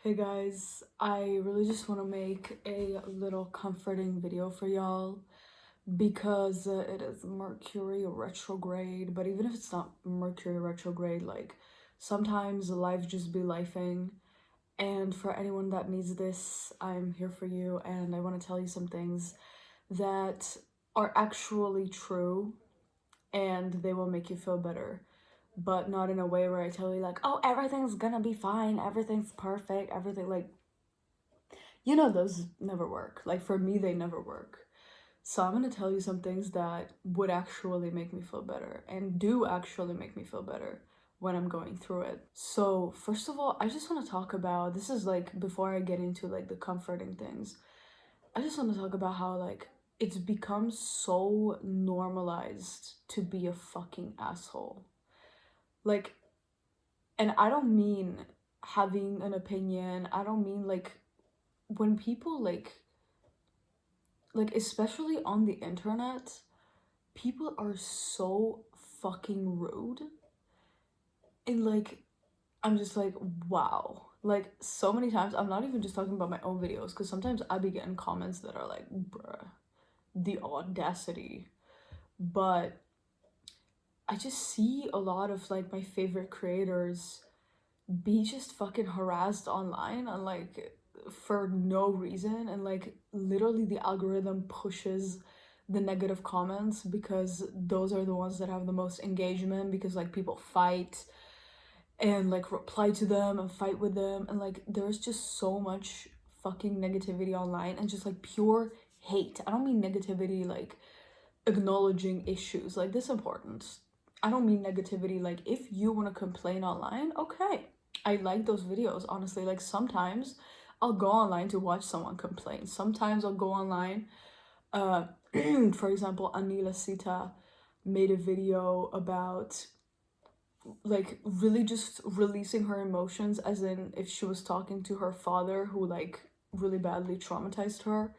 Hey guys, I really just want to make a little comforting video for y'all because it is Mercury retrograde, but even if it's not Mercury retrograde, like sometimes life just be lifing. And for anyone that needs this, I'm here for you, and I want to tell you some things that are actually true and they will make you feel better, but not in a way where I tell you like, oh, everything's gonna be fine, everything's perfect, everything like, those never work. Like for me, they never work. So I'm gonna tell you some things that would actually make me feel better and do actually make me feel better when I'm going through it. So first of all, I just want to talk about, this is like before I get into like the comforting things, I just want to talk about how like it's become so normalized to be a fucking asshole. Like, and I don't mean having an opinion. I don't mean like when people especially on the internet, people are so fucking rude. And like I'm just like, wow. Like so many times, I'm not even just talking about my own videos, because sometimes I be getting comments that are like, bruh, the audacity. But I just see a lot of like my favorite creators be just fucking harassed online and like for no reason, and like literally the algorithm pushes the negative comments because those are the ones that have the most engagement, because like people fight and like reply to them and fight with them, and like there's just so much fucking negativity online and just like pure hate. I don't mean negativity like acknowledging issues, like this important. I don't mean negativity like if you want to complain online, okay, I like those videos, honestly. Like sometimes I'll go online to watch someone complain. Sometimes I'll go online, for example, Anila Sita made a video about like really just releasing her emotions, as in if she was talking to her father who like really badly traumatized her.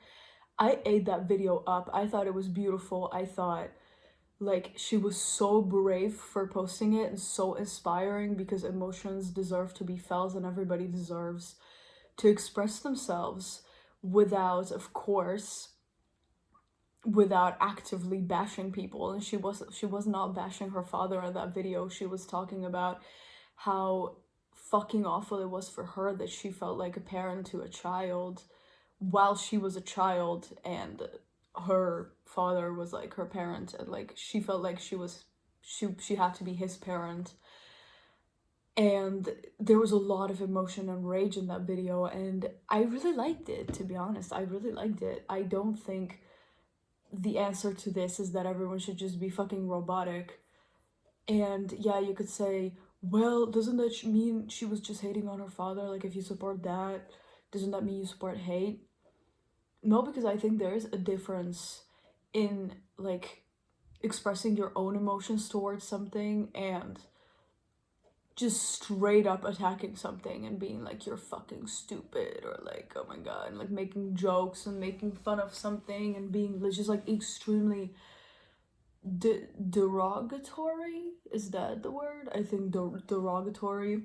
I ate that video up. I thought it was beautiful. I thought like she was so brave for posting it and so inspiring, because emotions deserve to be felt and everybody deserves to express themselves without, of course, without actively bashing people. And she was not bashing her father in that video. She was talking about how fucking awful it was for her that she felt like a parent to a child while she was a child, and her father was like her parent, and like she felt like she had to be his parent. And there was a lot of emotion and rage in that video, and I really liked it, to be honest. I really liked it. I don't think the answer to this is that everyone should just be fucking robotic. And yeah, you could say, well, doesn't that mean she was just hating on her father? Like if you support that, doesn't that mean you support hate? No, because I think there is a difference in like expressing your own emotions towards something and just straight up attacking something and being like you're fucking stupid, or like oh my god, and like making jokes and making fun of something and being just like extremely derogatory. Is that the word? I think derogatory.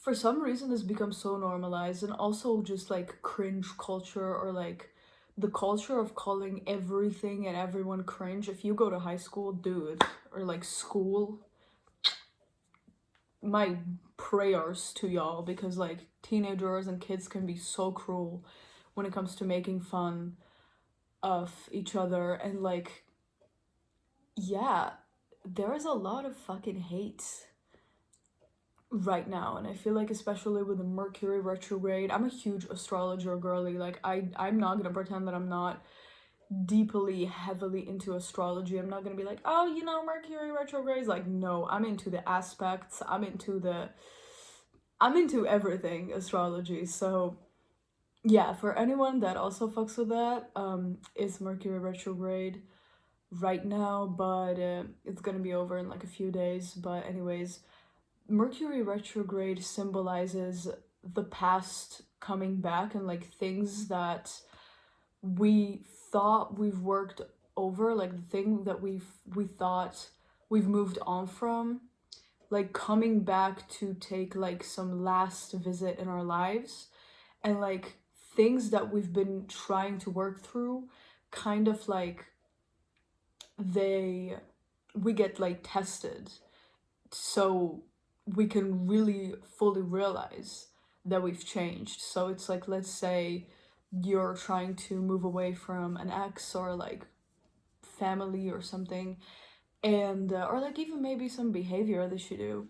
For some reason this becomes so normalized, and also just like cringe culture, or like the culture of calling everything and everyone cringe. If you go to high school, dude, or like school, my prayers to y'all, because like teenagers and kids can be so cruel when it comes to making fun of each other. And like, yeah, there is a lot of fucking hate right now, and I feel like especially with the Mercury retrograde, I'm a huge astrologer girly. Like I'm not gonna pretend that I'm not deeply heavily into astrology. I'm not gonna be like, oh, Mercury retrograde is like, no, I'm into the aspects, I'm into everything astrology. So yeah, for anyone that also fucks with that, it's Mercury retrograde right now, but it's gonna be over in like a few days. But anyways, Mercury retrograde symbolizes the past coming back, and like things that we thought we've worked over, like the thing that we thought we've moved on from. like coming back to take like some last visit in our lives, and like things that we've been trying to work through kind of like we get like tested, so we can really fully realize that we've changed. So it's like, let's say you're trying to move away from an ex or like family or something, and or like even maybe some behavior that you do.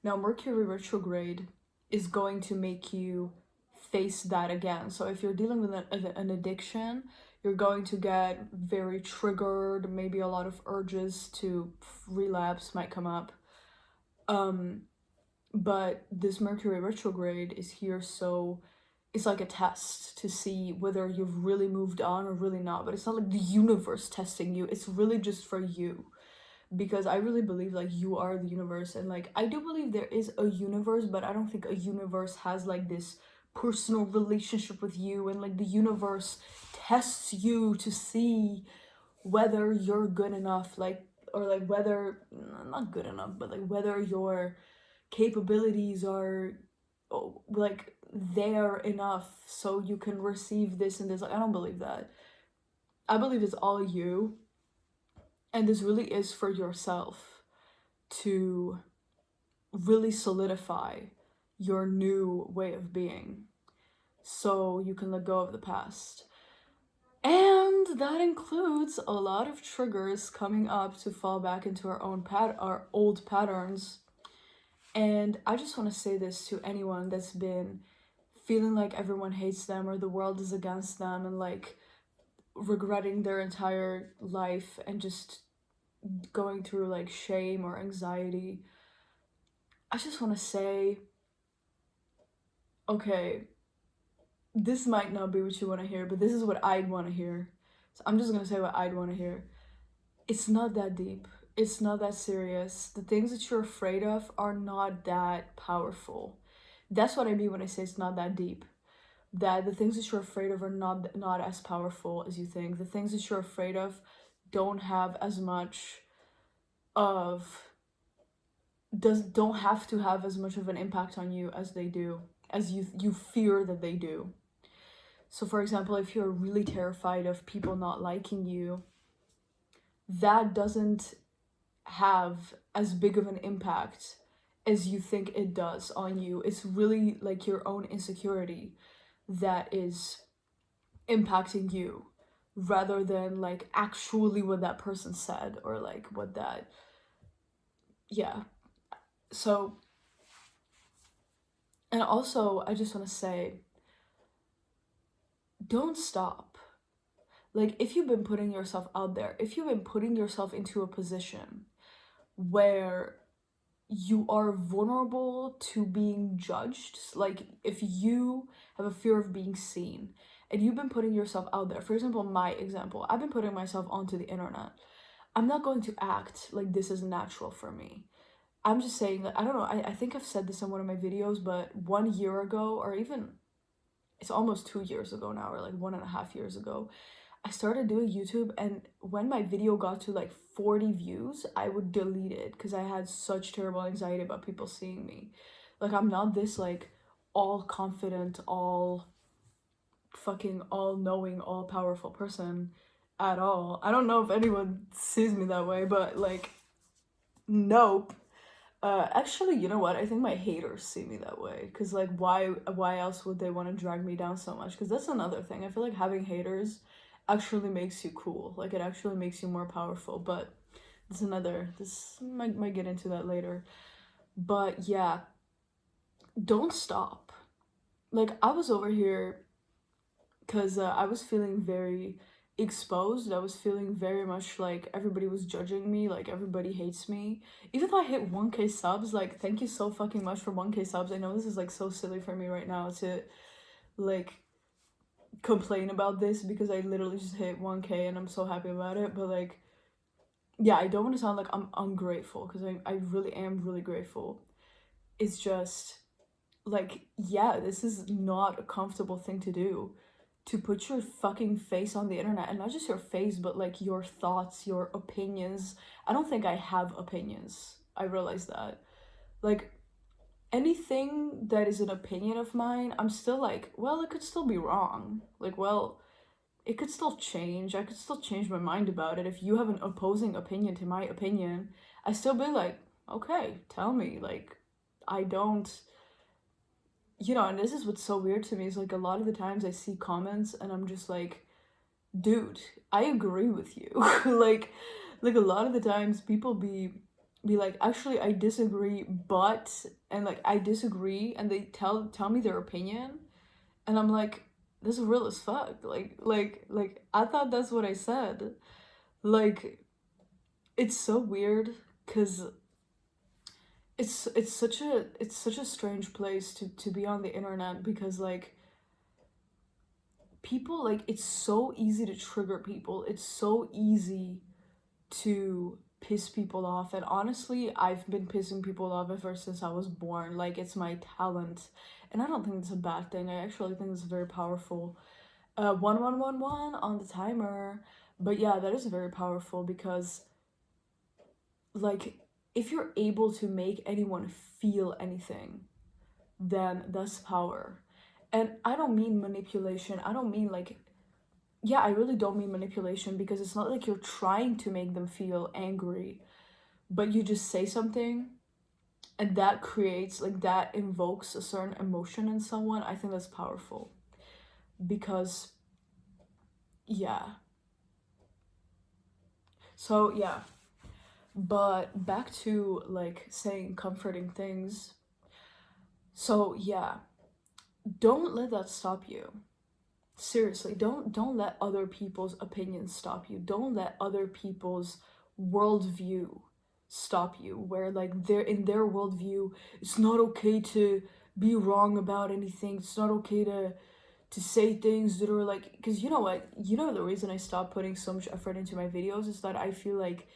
Now mercury retrograde is going to make you face that again. So if you're dealing with an addiction, you're going to get very triggered, maybe a lot of urges to relapse might come up. But this mercury retrograde is here, so it's like a test to see whether you've really moved on or really not. But it's not like the universe testing you, it's really just for you, because I really believe like you are the universe, and like I do believe there is a universe, but I don't think a universe has like this personal relationship with you, and like the universe tests you to see whether you're good enough, like, or like whether not good enough, but like whether your capabilities are like there enough so you can receive this and this. Like, I don't believe that. I believe it's all you, and this really is for yourself to really solidify your new way of being, so you can let go of the past. And that includes a lot of triggers coming up to fall back into our old patterns. And I just want to say this to anyone that's been feeling like everyone hates them or the world is against them, and like regretting their entire life and just going through like shame or anxiety. I just want to say, okay, this might not be what you want to hear, but this is what I'd want to hear. So I'm just going to say what I'd want to hear. It's not that deep. It's not that serious. The things that you're afraid of are not that powerful. That's what I mean when I say it's not that deep. That the things that you're afraid of are not as powerful as you think. The things that you're afraid of don't have as much of don't have to have as much of an impact on you as they do, as you fear that they do. So for example, if you're really terrified of people not liking you, that doesn't have as big of an impact as you think it does on you. It's really like your own insecurity that is impacting you, rather than like actually what that person said or like what that, yeah. So, and also I just want to say, don't stop. Like, if you've been putting yourself out there, if you've been putting yourself into a position where you are vulnerable to being judged, like if you have a fear of being seen and you've been putting yourself out there, for example, my example, I've been putting myself onto the internet. I'm not going to act like this is natural for me. I'm just saying that, I don't know, I think I've said this in one of my videos, but 1 year ago, or even it's almost 2 years ago now, or like 1.5 years ago, I started doing YouTube, and when my video got to like 40 views, I would delete it because I had such terrible anxiety about people seeing me. Like, I'm not this like all confident, all fucking all knowing, all powerful person at all. I don't know if anyone sees me that way, but like, nope. Actually, you know what? I think my haters see me that way, because like, why else would they want to drag me down so much? Because that's another thing. I feel like having haters actually makes you cool. Like, it actually makes you more powerful. But this might get into that later. But yeah, don't stop. Like, I was over here because I was feeling very exposed. I was feeling very much like everybody was judging me, like everybody hates me. Even though I hit 1K subs, like, thank you so fucking much for 1K subs. I know this is like so silly for me right now to like complain about this, because I literally just hit 1K and I'm so happy about it. But like, yeah, I don't want to sound like I'm ungrateful, because I really am really grateful. It's just like, yeah, this is not a comfortable thing to do, to put your fucking face on the internet, and not just your face, but like your thoughts, your opinions. I don't think I have opinions. I realize that. Like, anything that is an opinion of mine, I'm still like, well, it could still be wrong. Like, well, it could still change. I could still change my mind about it. If you have an opposing opinion to my opinion, I still be like, okay, tell me. Like, I don't, and this is what's so weird to me is like a lot of the times I see comments and I'm just like, dude, I agree with you. like a lot of the times people be like, actually I disagree, but, and like I disagree, and they tell me their opinion, and I'm like, this is real as fuck. Like I thought that's what I said. Like, it's so weird because it's such a strange place to be on the internet, because like people, like, it's so easy to trigger people. It's so easy to piss people off, and honestly I've been pissing people off ever since I was born. Like, it's my talent, and I don't think it's a bad thing. I actually think it's very powerful. 1111 on the timer. But yeah, that is very powerful because, like, if you're able to make anyone feel anything, then that's power. And I don't mean manipulation. I don't mean like, yeah, I really don't mean manipulation, because it's not like you're trying to make them feel angry, but you just say something and that creates, like, that invokes a certain emotion in someone. I think that's powerful because, yeah. So, yeah. But back to like saying comforting things. So, yeah, don't let that stop you. Seriously, don't let other people's opinions stop you. Don't let other people's worldview stop you, where like they're in their worldview, it's not okay to be wrong about anything. It's not okay to say things that are like, because you know what, the reason I stopped putting so much effort into my videos is that I feel like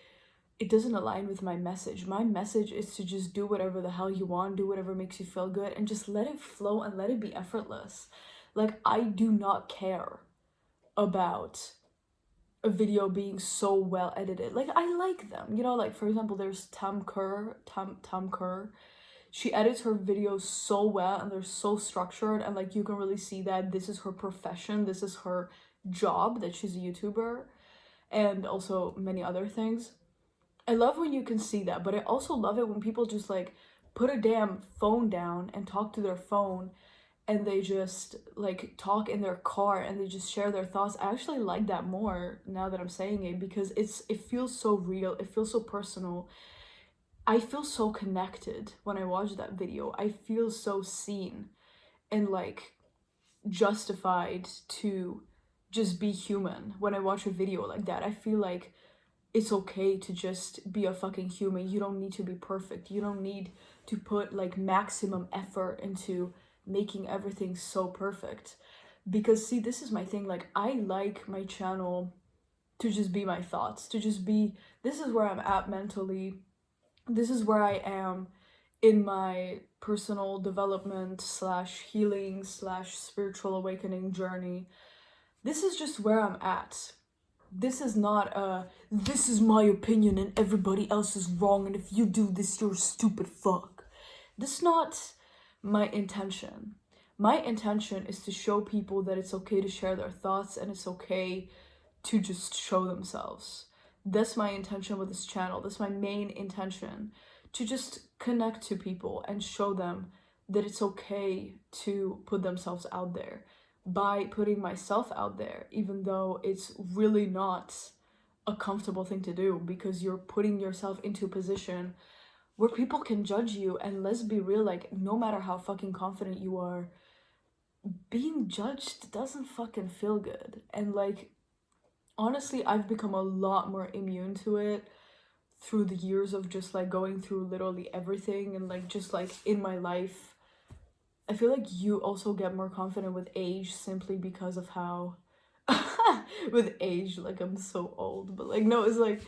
it doesn't align with my message. My message is to just do whatever the hell you want, do whatever makes you feel good, and just let it flow and let it be effortless. Like, I do not care about a video being so well edited. Like, I like them. Like, for example, there's Tam Kerr. She edits her videos so well, and they're so structured, and like you can really see that this is her profession, this is her job, that she's a YouTuber, and also many other things. I love when you can see that, but I also love it when people just like put a damn phone down and talk to their phone, and they just like talk in their car and they just share their thoughts. I actually like that more now that I'm saying it, because it feels so real, it feels so personal. I feel so connected when I watch that video. I feel so seen and like justified to just be human when I watch a video like that. I feel like it's okay to just be a fucking human. You don't need to be perfect. You don't need to put like maximum effort into making everything so perfect. Because see, this is my thing. Like, I like my channel to just be my thoughts, to just be, this is where I'm at mentally. This is where I am in my personal development slash healing slash spiritual awakening journey. This is just where I'm at. This is not this is my opinion and everybody else is wrong, and if you do this, you're a stupid fuck. This is not my intention. My intention is to show people that it's okay to share their thoughts, and it's okay to just show themselves. That's my intention with this channel. That's my main intention, to just connect to people and show them that it's okay to put themselves out there, by putting myself out there, even though it's really not a comfortable thing to do, because you're putting yourself into a position where people can judge you. And let's be real, like, no matter how fucking confident you are, being judged doesn't fucking feel good. And like, honestly, I've become a lot more immune to it through the years of just like going through literally everything, and like just like in my life. I feel like you also get more confident with age, simply because of how with age, like, I'm so old, but like, no, it's like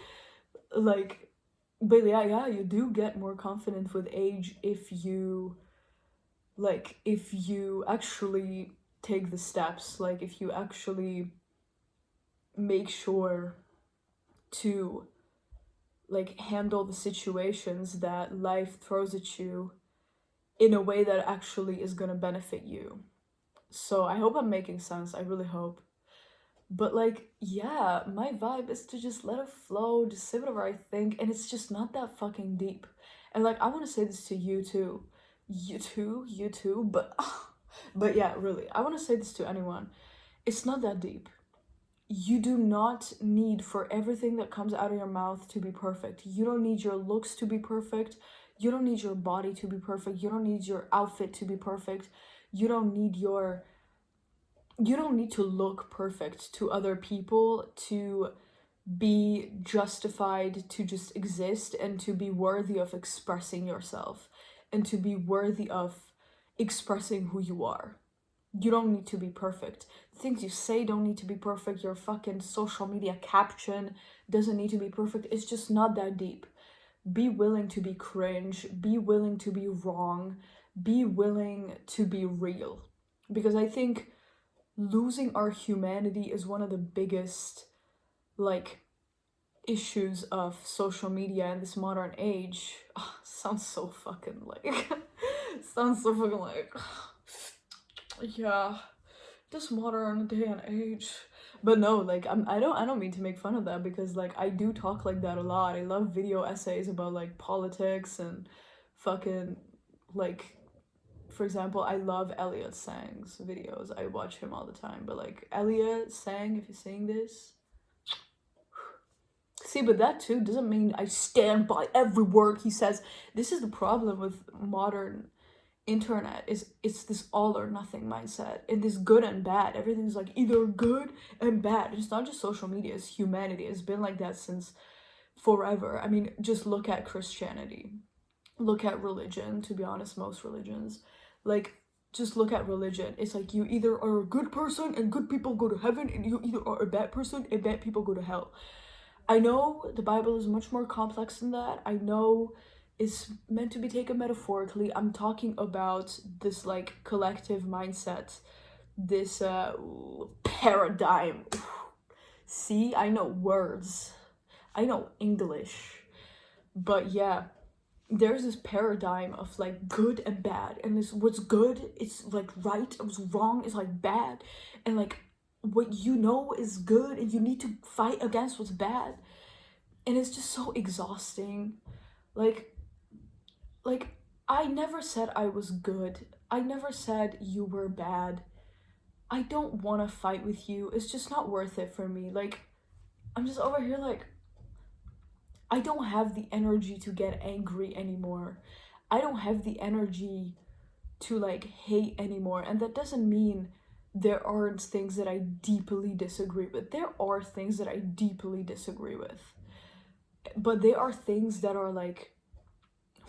but yeah, you do get more confident with age if you actually take the steps, like if you actually make sure to like handle the situations that life throws at you in a way that actually is gonna benefit you. So I hope I'm making sense. I really hope. But like, yeah, my vibe is to just let it flow, just say whatever I think, and it's just not that fucking deep. And like, I want to say this to you too. You too, but but yeah, really. I want to say this to anyone. It's not that deep. You do not need for everything that comes out of your mouth to be perfect. You don't need your looks to be perfect. You don't need your body to be perfect. You don't need your outfit to be perfect. You don't need your you don't need to look perfect to other people to be justified to just exist and to be worthy of expressing yourself and to be worthy of expressing who you are. You don't need to be perfect. Things you say don't need to be perfect. Your fucking social media caption doesn't need to be perfect. It's just not that deep. Be willing to be cringe. Be willing to be wrong. Be willing to be real. Because I think losing our humanity is one of the biggest, like, issues of social media in this modern age. Sounds so fucking like sounds so fucking like yeah, this modern day and age. But no, like I don't mean to make fun of that, because like I do talk like that a lot. I love video essays about like politics and fucking, like, for example, I love Elliot Sang's videos. I watch him all the time. But like, Elliot Sang, if you're seeing this, see, but that too doesn't mean I stand by every word he says. This is the problem with modern internet, is it's this all or nothing mindset, and this good and bad. Everything's like either good and bad. It's not just social media, it's humanity. It's been like that since forever. I mean, just look at Christianity. Look at religion, to be honest, most religions. Like, just look at religion. It's like you either are a good person and good people go to heaven, and you either are a bad person and bad people go to hell. I know the Bible is much more complex than that. I know it's meant to be taken metaphorically. I'm talking about this like collective mindset, this paradigm. See, I know words. I know English. But yeah, there's this paradigm of like good and bad, and this what's good it's like right, what's wrong is like bad, and like what you know is good and you need to fight against what's bad. And it's just so exhausting. like like I never said I was good. I never said you were bad. I don't want to fight with you. It's just not worth it for me. Like, I'm just over here like, I don't have the energy to get angry anymore. I don't have the energy to like hate anymore. And that doesn't mean there aren't things that I deeply disagree with. There are things that I deeply disagree with. But they are things that are like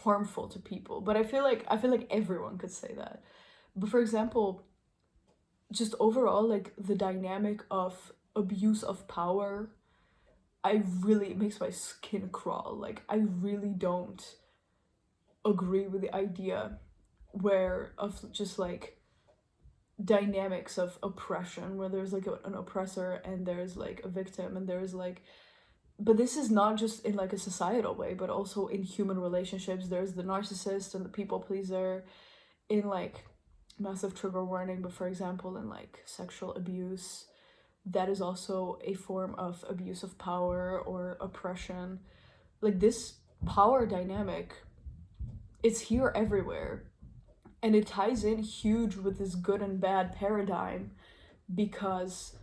harmful to people. But I feel like everyone could say that. But for example, just overall, like the dynamic of abuse of power, it makes my skin crawl. Like, I really don't agree with the idea where of just like dynamics of oppression, where there's like an oppressor and there's like a victim, and there's like, but this is not just in like a societal way, but also in human relationships. There's the narcissist and the people pleaser. In like, massive trigger warning, but for example, in like sexual abuse, that is also a form of abuse of power or oppression. Like, this power dynamic, it's here everywhere, and it ties in huge with this good and bad paradigm, because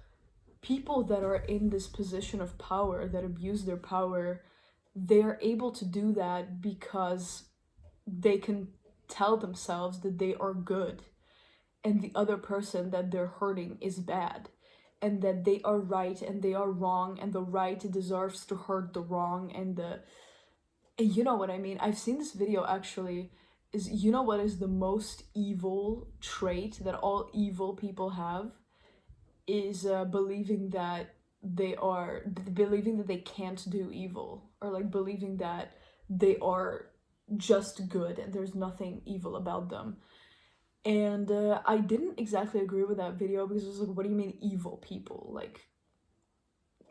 people that are in this position of power, that abuse their power, they're able to do that because they can tell themselves that they are good and the other person that they're hurting is bad, and that they are right and they are wrong, and the right deserves to hurt the wrong, and you know what I mean. I've seen this video actually. Is, you know what is the most evil trait that all evil people have? Is believing that they can't do evil, or like believing that they are just good and there's nothing evil about them. And I didn't exactly agree with that video, because it was like, what do you mean evil people? Like,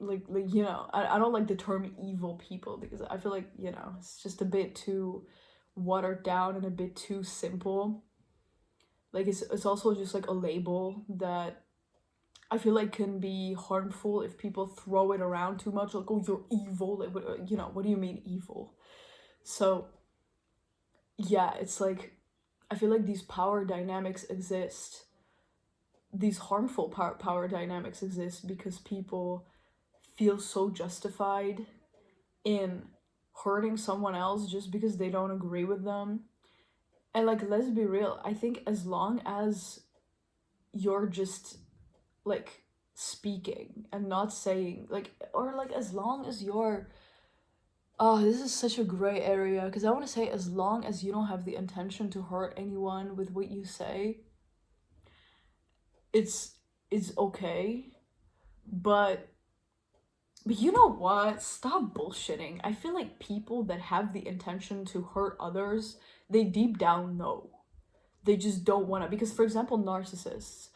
you know, I don't like the term evil people because I feel like, you know, it's just a bit too watered down and a bit too simple. Like it's also just like a label that I feel like can be harmful if people throw it around too much. Like, oh, you're evil. Like, you know, what do you mean evil? So yeah, it's like I feel like these power dynamics exist. These harmful power dynamics exist because people feel so justified in hurting someone else just because they don't agree with them. And like, let's be real, I think as long as you're just like speaking and not saying like, or like as long as you're, oh, this is such a gray area because I want to say as long as you don't have the intention to hurt anyone with what you say, it's okay. But you know what? Stop bullshitting. I feel like people that have the intention to hurt others, they deep down know. They just don't want to. Because, for example, narcissists,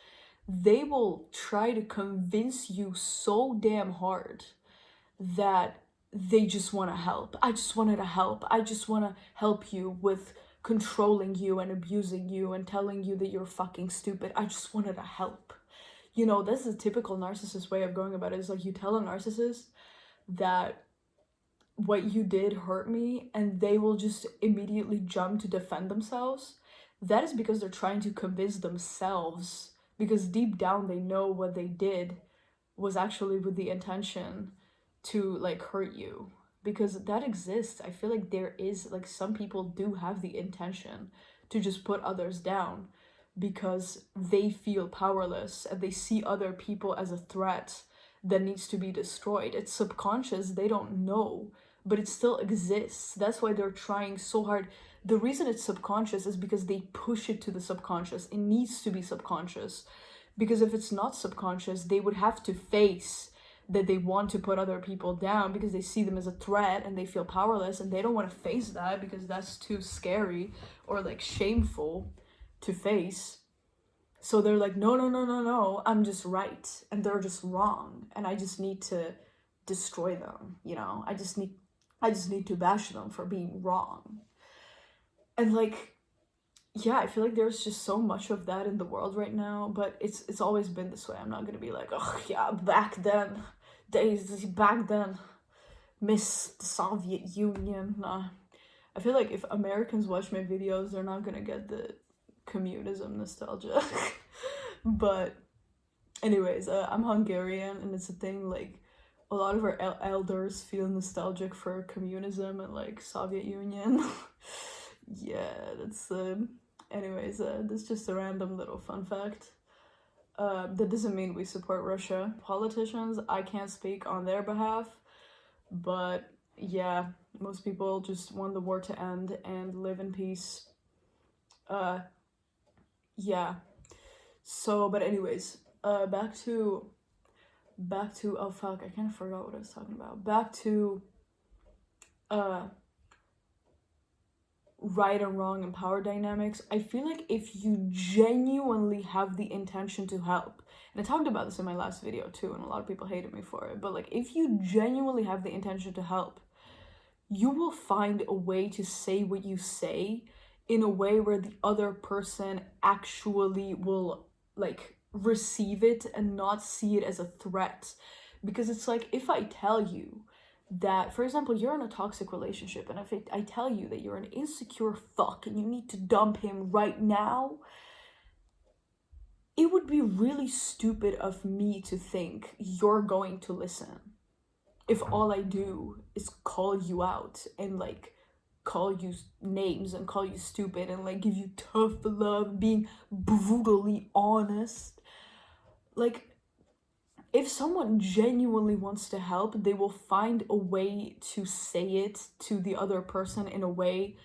they will try to convince you so damn hard that they just want to help. I just wanted to help. I just want to help you with controlling you and abusing you and telling you that you're fucking stupid. I just wanted to help. You know, that's a typical narcissist way of going about it. It's like you tell a narcissist that what you did hurt me and they will just immediately jump to defend themselves. That is because they're trying to convince themselves, because deep down they know what they did was actually with the intention to like hurt you, because that exists. I feel like there is like some people do have the intention to just put others down because they feel powerless and they see other people as a threat that needs to be destroyed. It's subconscious, they don't know, but it still exists. That's why they're trying so hard. The reason it's subconscious is because they push it to the subconscious. It needs to be subconscious, because if it's not subconscious, they would have to face that they want to put other people down because they see them as a threat and they feel powerless, and they don't want to face that because that's too scary or like shameful to face. So they're like, no, no, no, no, no, I'm just right and they're just wrong and I just need to destroy them, you know? I just need to bash them for being wrong. And like, yeah, I feel like there's just so much of that in the world right now, but it's always been this way. I'm not gonna be like, oh yeah, back then, miss the Soviet Union. Nah. I feel like if Americans watch my videos, they're not gonna get the communism nostalgia. But anyways, I'm Hungarian, and it's a thing, like, a lot of our elders feel nostalgic for communism and like Soviet Union. Yeah, that's anyways, that's just a random little fun fact. That doesn't mean we support Russia. Politicians, I can't speak on their behalf, but yeah, most people just want the war to end and live in peace. Yeah. So, but anyways, back to oh fuck, I kind of forgot what I was talking about. Back to uh right and wrong and power dynamics. I feel like if you genuinely have the intention to help, and I talked about this in my last video too, and a lot of people hated me for it, but like if you genuinely have the intention to help, you will find a way to say what you say in a way where the other person actually will like receive it and not see it as a threat. Because it's like, if I tell you that, for example, you're in a toxic relationship, and if I tell you that you're an insecure fuck and you need to dump him right now, it would be really stupid of me to think you're going to listen if all I do is call you out and like call you names and call you stupid and like give you tough love, being brutally honest. Like, if someone genuinely wants to help, they will find a way to say it to the other person in a way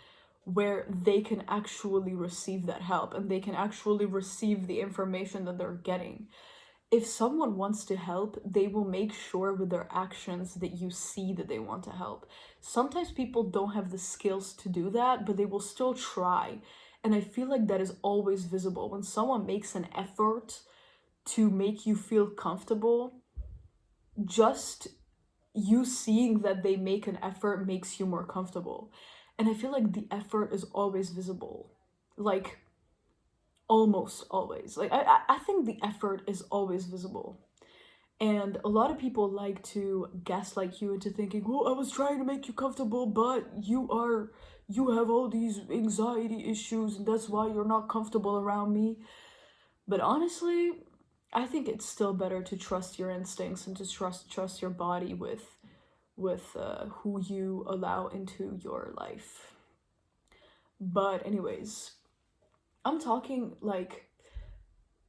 where they can actually receive that help and they can actually receive the information that they're getting. If someone wants to help, they will make sure with their actions that you see that they want to help. Sometimes people don't have the skills to do that, but they will still try. And I feel like that is always visible. When someone makes an effort to make you feel comfortable, just you seeing that they make an effort makes you more comfortable. And I feel like the effort is always visible. Like, almost always. Like, I think the effort is always visible. And a lot of people like to gaslight you into thinking, well, I was trying to make you comfortable, but you have all these anxiety issues, and that's why you're not comfortable around me. But honestly, I think it's still better to trust your instincts and to trust your body with who you allow into your life. But anyways, I'm talking like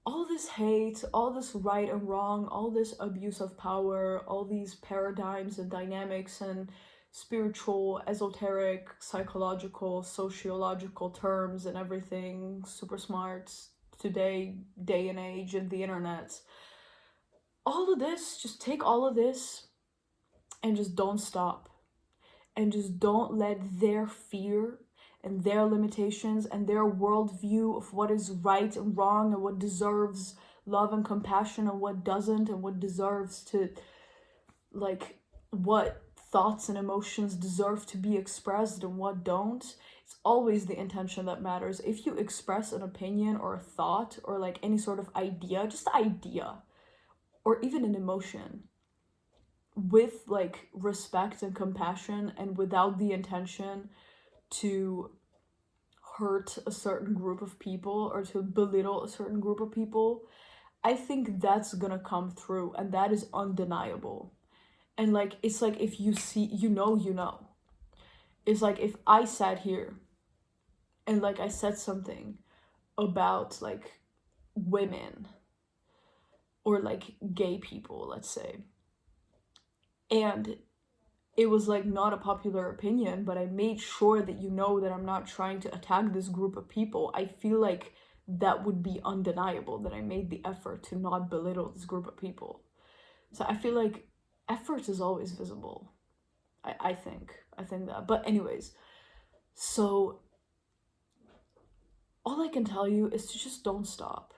all this hate, all this right and wrong, all this abuse of power, all these paradigms and dynamics and spiritual, esoteric, psychological, sociological terms and everything, super smart today, day and age of the internet. All of this, just take all of this and just don't stop. And just don't let their fear and their limitations and their worldview of what is right and wrong and what deserves love and compassion and what doesn't, and what deserves to, like, what thoughts and emotions deserve to be expressed and what don't. It's always the intention that matters. If you express an opinion or a thought or like any sort of idea, just the idea, or even an emotion, with like respect and compassion and without the intention to hurt a certain group of people or to belittle a certain group of people, I think that's gonna come through, and that is undeniable. And like, it's like, if you see, you know. It's like if I sat here and like I said something about like women or like gay people, let's say, and it was like not a popular opinion, but I made sure that you know that I'm not trying to attack this group of people. I feel like that would be undeniable, that I made the effort to not belittle this group of people. So I feel like effort is always visible. I think. I think that. But anyways, so all I can tell you is to just don't stop.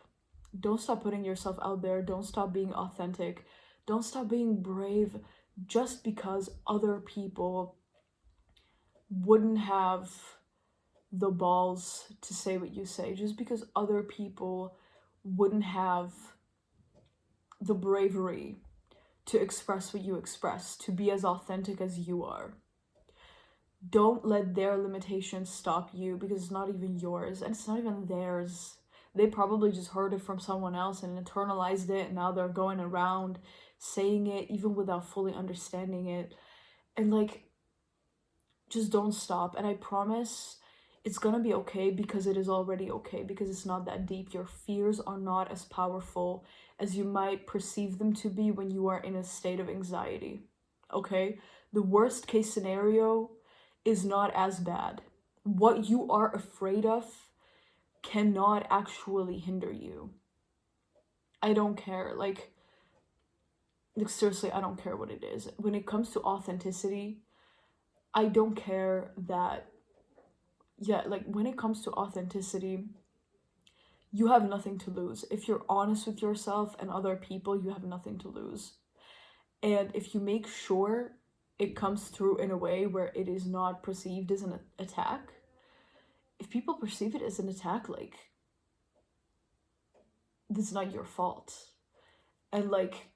Don't stop putting yourself out there. Don't stop being authentic. Don't stop being brave just because other people wouldn't have the balls to say what you say, just because other people wouldn't have the bravery to express what you express, to be as authentic as you are. Don't let their limitations stop you, because it's not even yours and it's not even theirs. They probably just heard it from someone else and internalized it, and now they're going around saying it even without fully understanding it. And like, just don't stop. And I promise it's gonna be okay, because it is already okay, because it's not that deep. Your fears are not as powerful as you might perceive them to be when you are in a state of anxiety. Okay? The worst case scenario is not as bad. What you are afraid of cannot actually hinder you. I don't care. Like seriously, I don't care what it is. When it comes to authenticity, I don't care that, yeah, like when it comes to authenticity, you have nothing to lose. If you're honest with yourself and other people, you have nothing to lose. And if you make sure it comes through in a way where it is not perceived as an attack, if people perceive it as an attack, like, it's not your fault. And like,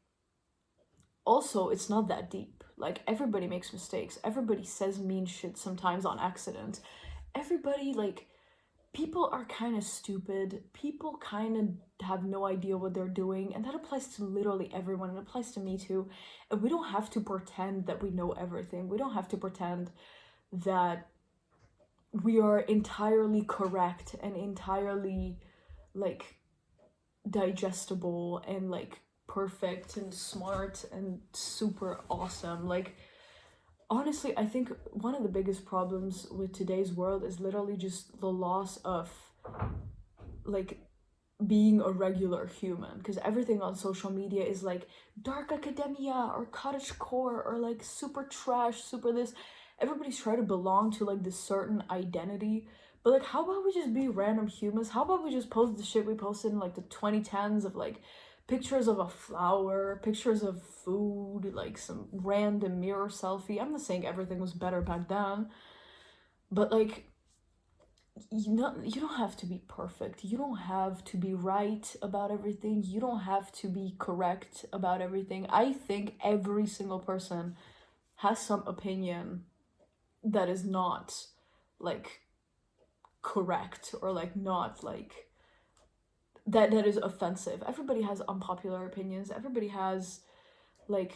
also, it's not that deep. Like, everybody makes mistakes. Everybody says mean shit sometimes on accident. Everybody, like, people are kind of stupid. People kind of have no idea what they're doing. And that applies to literally everyone. It applies to me too. And we don't have to pretend that we know everything. We don't have to pretend that we are entirely correct and entirely, like, digestible and, like, perfect and smart and super awesome. Like, honestly, I think one of the biggest problems with today's world is literally just the loss of, like, being a regular human, because everything on social media is like dark academia or cottagecore or like super trash, super this. Everybody's trying to belong to like this certain identity, but like, how about we just be random humans? How about we just post the shit we posted in like the 2010s of like pictures of a flower, pictures of food, like some random mirror selfie. I'm not saying everything was better back then, but like, you don't have to be perfect. You don't have to be right about everything. You don't have to be correct about everything. I think every single person has some opinion that is not like correct, or like not like that is offensive. Everybody has unpopular opinions. Everybody has like,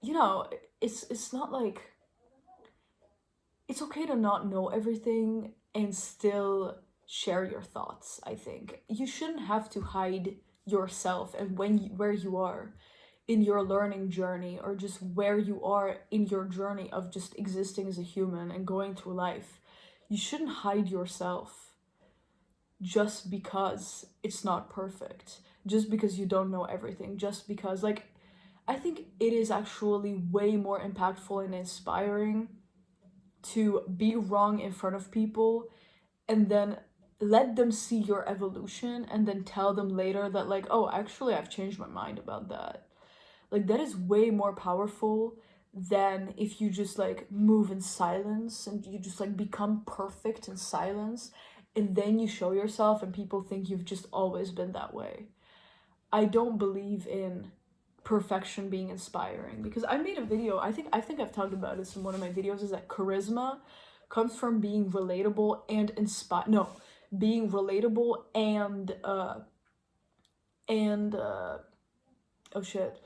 you know, it's not like, it's okay to not know everything and still share your thoughts. I think you shouldn't have to hide yourself and where you are in your learning journey, or just where you are in your journey of just existing as a human and going through life. You shouldn't hide yourself just because it's not perfect, just because you don't know everything, just because, like, I think it is actually way more impactful and inspiring to be wrong in front of people and then let them see your evolution and then tell them later that, like, oh, actually I've changed my mind about that. Like, that is way more powerful than if you just like move in silence and you just like become perfect in silence and then you show yourself and people think you've just always been that way. I don't believe in perfection being inspiring, because I made a video, I think I've talked about this in one of my videos, is that charisma comes from being relatable and being relatable and oh shit,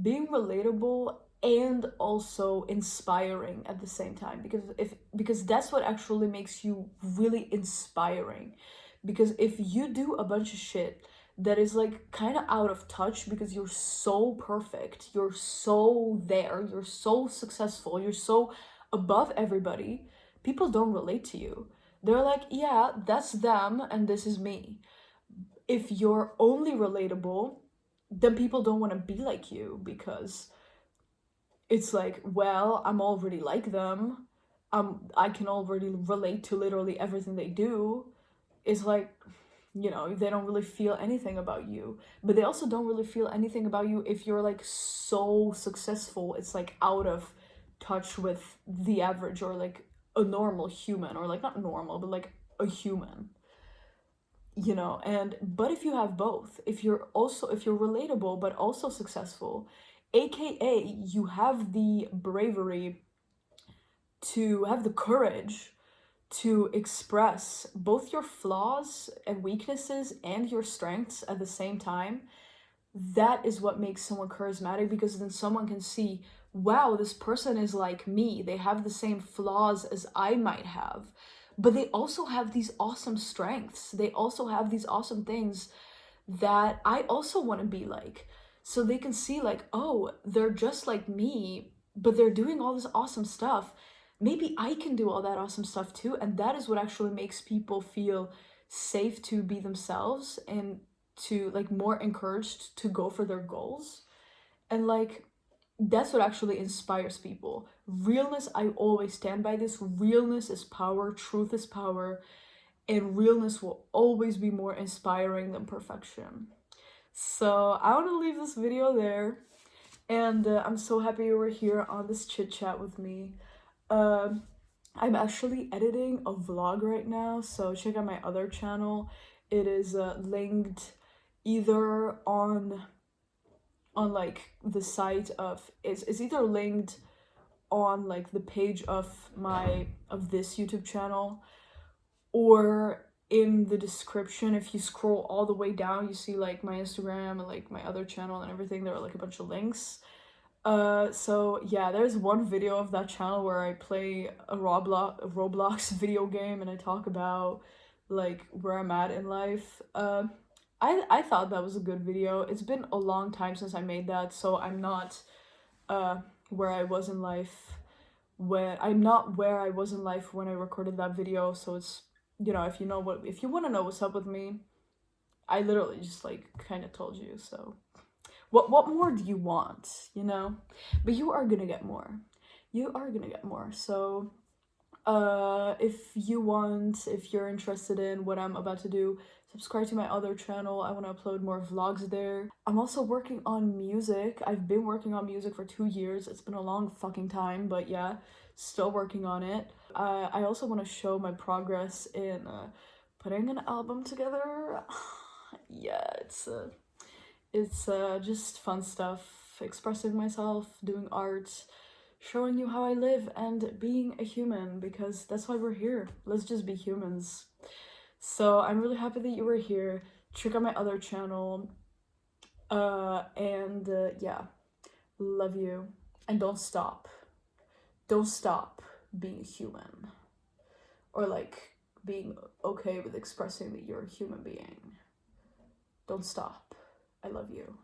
being relatable and also inspiring at the same time, because that's what actually makes you really inspiring. Because if you do a bunch of shit that is like kind of out of touch because you're so perfect, you're so there, you're so successful, you're so above everybody, people don't relate to you. They're like, yeah, that's them and this is me. If you're only relatable, then people don't want to be like you, because it's like, well, I'm already like them. I can already relate to literally everything they do. It's like, you know, they don't really feel anything about you. But they also don't really feel anything about you if you're like so successful. It's like out of touch with the average, or like a normal human, or like not normal, but like a human. You know, and but if you have both, if you're relatable but also successful, aka you have the bravery to have the courage to express both your flaws and weaknesses and your strengths at the same time, that is what makes someone charismatic. Because then someone can see, wow, this person is like me, they have the same flaws as I might have, but they also have these awesome strengths, they also have these awesome things that I also want to be like. So they can see, like, oh, they're just like me, but they're doing all this awesome stuff. Maybe I can do all that awesome stuff too. And that is what actually makes people feel safe to be themselves, and to like more encouraged to go for their goals. And like, that's what actually inspires people. Realness, I always stand by this. Realness is power, truth is power, and realness will always be more inspiring than perfection. So I want to leave this video there, and I'm so happy you were here on this chit chat with me. I'm actually editing a vlog right now, so check out my other channel. It is linked either on like the site of, it's either linked on like the page of this YouTube channel, or in the description. If you scroll all the way down, you see like my Instagram and like my other channel and everything. There are like a bunch of links. So yeah, there's one video of that channel where I play a Roblox video game, and I talk about like where I'm at in life. I thought that was a good video. It's been a long time since I made that, so I'm not where I was in life when I recorded that video. So it's, you know, if you want to know what's up with me, I literally just like kind of told you. So what more do you want, you know? But you are gonna get more. So If you're interested in what I'm about to do, subscribe to my other channel. I want to upload more vlogs there. I'm also working on music. I've been working on music for 2 years. It's been a long fucking time, but yeah, still working on it. I also want to show my progress in putting an album together. Yeah, it's just fun stuff, expressing myself, doing art, showing you how I live, and being a human, because that's why we're here. Let's just be humans. So I'm really happy that you were here. Check out my other channel. And yeah, love you. And don't stop. Don't stop being human. Or like being okay with expressing that you're a human being. Don't stop. I love you.